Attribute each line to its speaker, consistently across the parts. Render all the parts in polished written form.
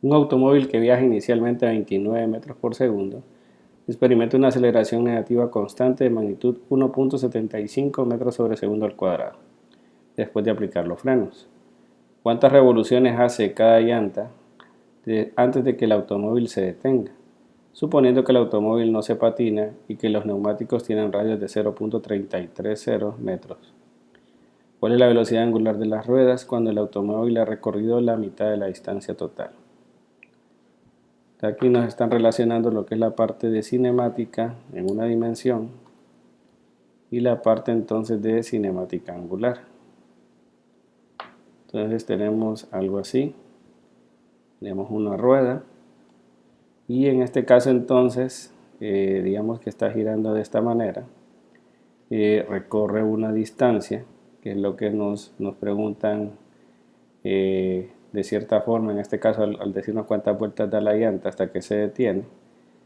Speaker 1: Un automóvil que viaja inicialmente a 29 metros por segundo experimenta una aceleración negativa constante de magnitud 1.75 metros sobre segundo al cuadrado, después de aplicar los frenos. ¿Cuántas revoluciones hace cada llanta antes de que el automóvil se detenga? Suponiendo que el automóvil no se patina y que los neumáticos tienen radios de 0.330 metros. ¿Cuál es la velocidad angular de las ruedas cuando el automóvil ha recorrido la mitad de la distancia total? Aquí nos están relacionando lo que es la parte de cinemática en una dimensión y la parte entonces de cinemática angular. Entonces tenemos algo así, tenemos una rueda y en este caso entonces digamos que está girando de esta manera, recorre una distancia, que es lo que nos preguntan de cierta forma, en este caso al decirnos cuántas vueltas da la llanta hasta que se detiene.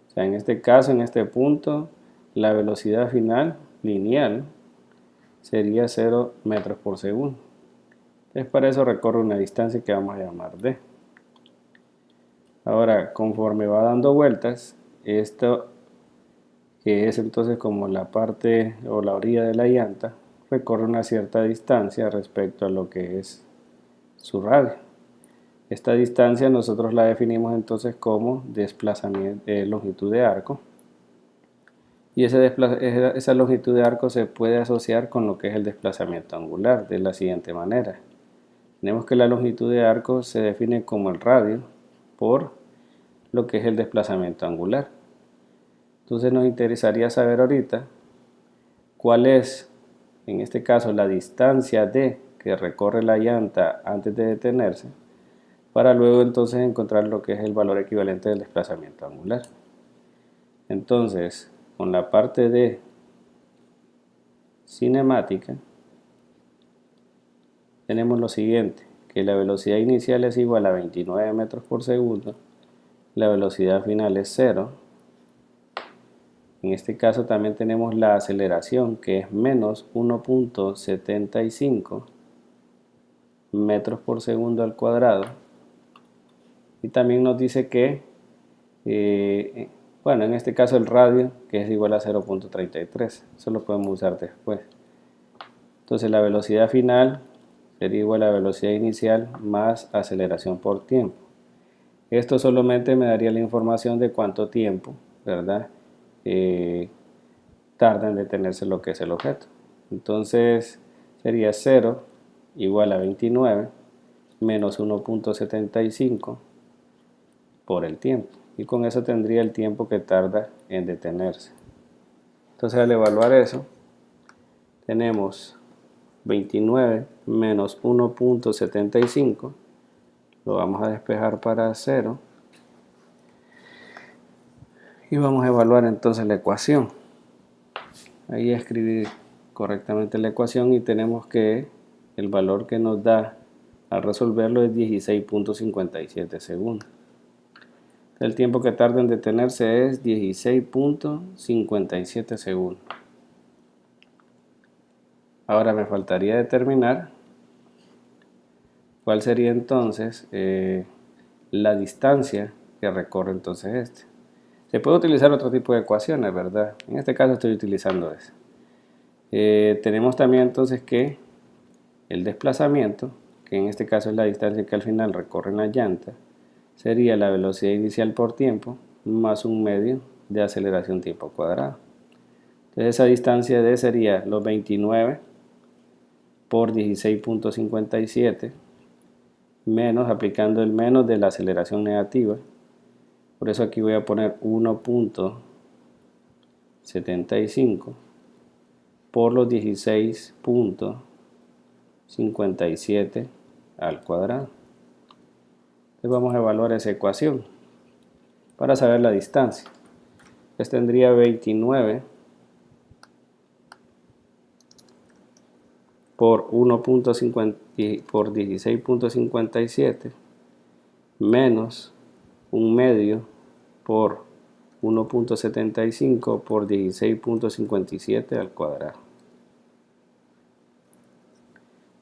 Speaker 1: O sea, en este caso, en este punto, la velocidad final lineal sería 0 metros por segundo. Entonces para eso recorre una distancia que vamos a llamar D. Ahora, conforme va dando vueltas, esto que es entonces como la parte o la orilla de la llanta, recorre una cierta distancia respecto a lo que es su radio. Esta distancia nosotros la definimos entonces como desplazamiento, longitud de arco. Y esa longitud de arco se puede asociar con lo que es el desplazamiento angular de la siguiente manera. Tenemos que la longitud de arco se define como el radio por lo que es el desplazamiento angular. Entonces nos interesaría saber ahorita cuál es, en este caso, la distancia D que recorre la llanta antes de detenerse, para luego entonces encontrar lo que es el valor equivalente del desplazamiento angular. Entonces, con la parte de cinemática, tenemos lo siguiente, que la velocidad inicial es igual a 29 metros por segundo, la velocidad final es 0. En este caso también tenemos la aceleración, que es menos 1.75 metros por segundo al cuadrado. Y también nos dice que, bueno, en este caso el radio, que es igual a 0.33. Eso lo podemos usar después. Entonces la velocidad final sería igual a la velocidad inicial más aceleración por tiempo. Esto solamente me daría la información de cuánto tiempo, ¿verdad? Tarda en detenerse lo que es el objeto. Entonces sería 0 igual a 29 menos 1.75 por el tiempo. Y con eso tendría el tiempo que tarda en detenerse. Entonces al evaluar eso, tenemos 29 menos 1.75, lo vamos a despejar para 0 y vamos a evaluar entonces la ecuación. Ahí escribir correctamente la ecuación y tenemos que el valor que nos da al resolverlo es 16.57 segundos. El tiempo que tarda en detenerse es 16.57 segundos. Ahora me faltaría determinar cuál sería entonces la distancia que recorre entonces este. Se puede utilizar otro tipo de ecuaciones, ¿verdad? En este caso estoy utilizando esa. Tenemos también entonces que el desplazamiento, que en este caso es la distancia que al final recorren la llanta, sería la velocidad inicial por tiempo más un medio de aceleración tiempo cuadrado. Entonces esa distancia D sería los 29 por 16.57 menos, aplicando el menos de la aceleración negativa. Por eso aquí voy a poner 1.75 por los 16.57 al cuadrado. Entonces vamos a evaluar esa ecuación para saber la distancia. Entonces tendría 29 por 16.57 menos un medio por 1.75 por 16.57 al cuadrado.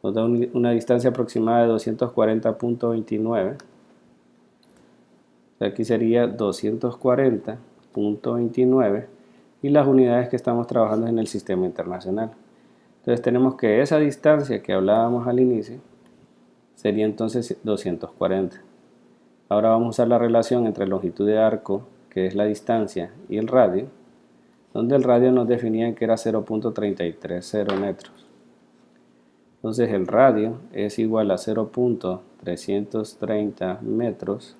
Speaker 1: Nos da una distancia aproximada de 240.29. Aquí sería 240.29 y las unidades que estamos trabajando en el sistema internacional. Entonces tenemos que esa distancia que hablábamos al inicio sería entonces 240. Ahora vamos a usar la relación entre longitud de arco, que es la distancia, y el radio, donde el radio nos definía que era 0.330 metros. Entonces el radio es igual a 0.330 metros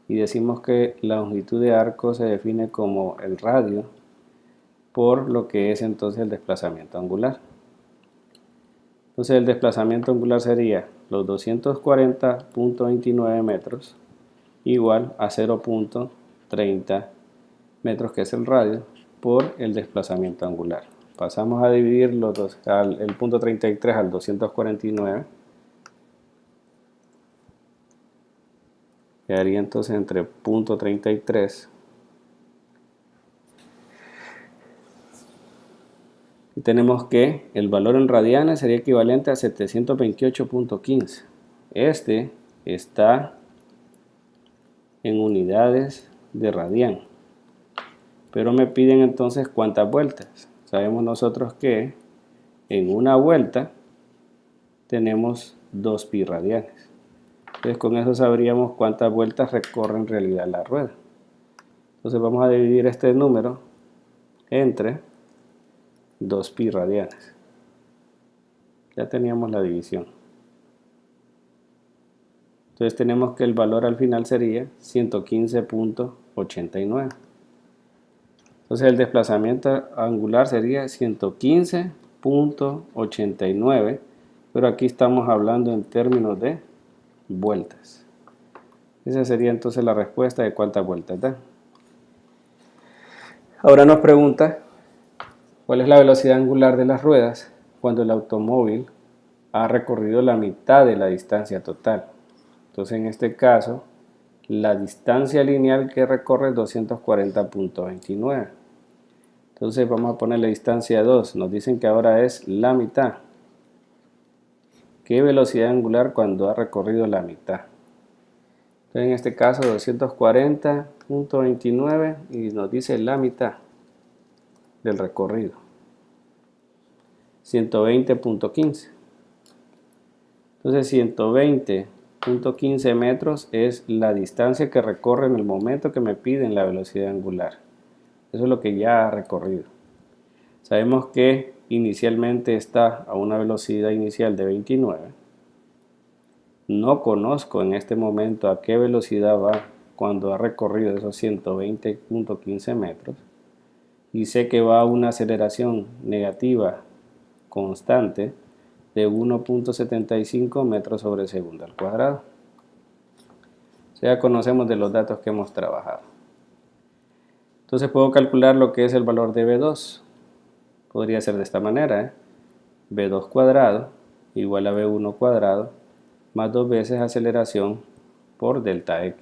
Speaker 1: y decimos que la longitud de arco se define como el radio por lo que es entonces el desplazamiento angular. Entonces el desplazamiento angular sería los 240.29 metros igual a 0.30 metros, que es el radio, por el desplazamiento angular. Pasamos a dividir el punto 33 al 249. Quedaría entonces entre punto 33 y tenemos que el valor en radianes sería equivalente a 728.15. Este está en unidades de radián, pero me piden entonces cuántas vueltas. Sabemos nosotros que en una vuelta tenemos 2 pi radianes. Entonces con eso sabríamos cuántas vueltas recorre en realidad la rueda. Entonces vamos a dividir este número entre 2 pi radianes. Ya teníamos la división. Entonces tenemos que el valor al final sería 115.89. Entonces el desplazamiento angular sería 115.89, pero aquí estamos hablando en términos de vueltas. Esa sería entonces la respuesta de cuántas vueltas da. Ahora nos pregunta cuál es la velocidad angular de las ruedas cuando el automóvil ha recorrido la mitad de la distancia total. Entonces en este caso la distancia lineal que recorre es 240.29. Entonces vamos a poner la distancia 2. Nos dicen que ahora es la mitad. ¿Qué velocidad angular cuando ha recorrido la mitad? Entonces en este caso 240.29 y nos dice la mitad del recorrido. 120.15. Entonces 120.15 metros es la distancia que recorre en el momento que me piden la velocidad angular. Eso es lo que ya ha recorrido. Sabemos que inicialmente está a una velocidad inicial de 29. No conozco en este momento a qué velocidad va cuando ha recorrido esos 120.15 metros. Y sé que va a una aceleración negativa constante de 1.75 metros sobre segundo al cuadrado. Ya conocemos de los datos que hemos trabajado. Entonces puedo calcular lo que es el valor de B2. Podría ser de esta manera, B2 cuadrado igual a B1 cuadrado más 2 veces aceleración por delta X.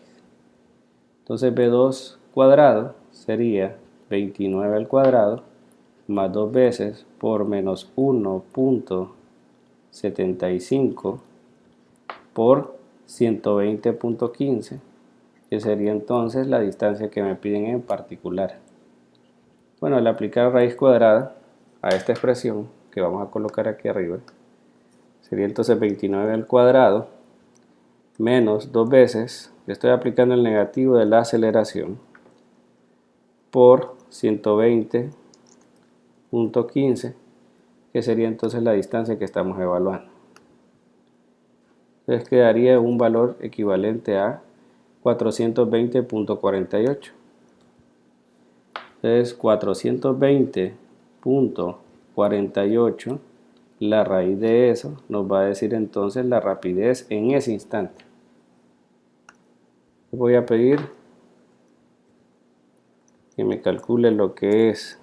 Speaker 1: Entonces B2 cuadrado sería 29 al cuadrado más 2 veces por menos 1.75 por 120.15, que sería entonces la distancia que me piden en particular. Bueno, al aplicar raíz cuadrada a esta expresión que vamos a colocar aquí arriba, sería entonces 29 al cuadrado menos 2 veces, estoy aplicando el negativo de la aceleración, por 120.15, que sería entonces la distancia que estamos evaluando. Entonces quedaría un valor equivalente a 420.48. Entonces 420.48, la raíz de eso nos va a decir entonces la rapidez en ese instante. Voy a pedir que me calcule lo que es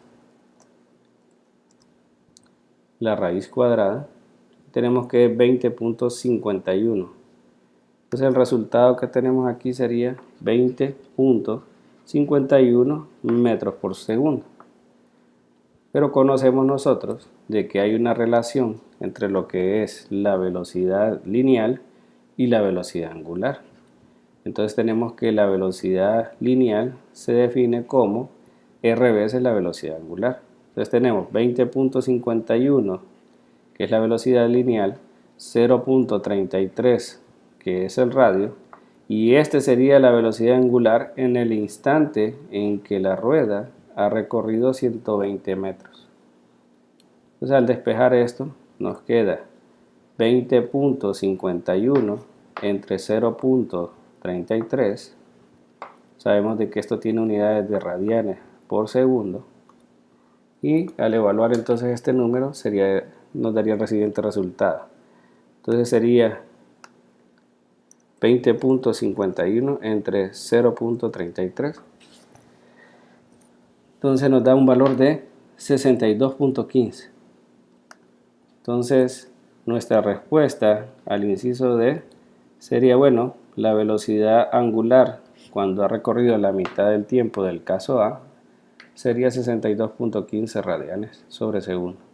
Speaker 1: la raíz cuadrada. Tenemos que es 20.51. Entonces el resultado que tenemos aquí sería 20.51 metros por segundo. Pero conocemos nosotros de que hay una relación entre lo que es la velocidad lineal y la velocidad angular. Entonces tenemos que la velocidad lineal se define como r veces la velocidad angular. Entonces tenemos 20.51, que es la velocidad lineal, 0.33, que es el radio, y este sería la velocidad angular en el instante en que la rueda ha recorrido 120 metros. Entonces al despejar esto nos queda 20.51 entre 0.33. Sabemos de que esto tiene unidades de radianes por segundo, y al evaluar entonces este número nos daría el siguiente resultado. Entonces sería 20.51 entre 0.33. Entonces nos da un valor de 62.15. Entonces nuestra respuesta al inciso D sería, bueno, la velocidad angular cuando ha recorrido la mitad del tiempo del caso A sería 62.15 radianes sobre segundo.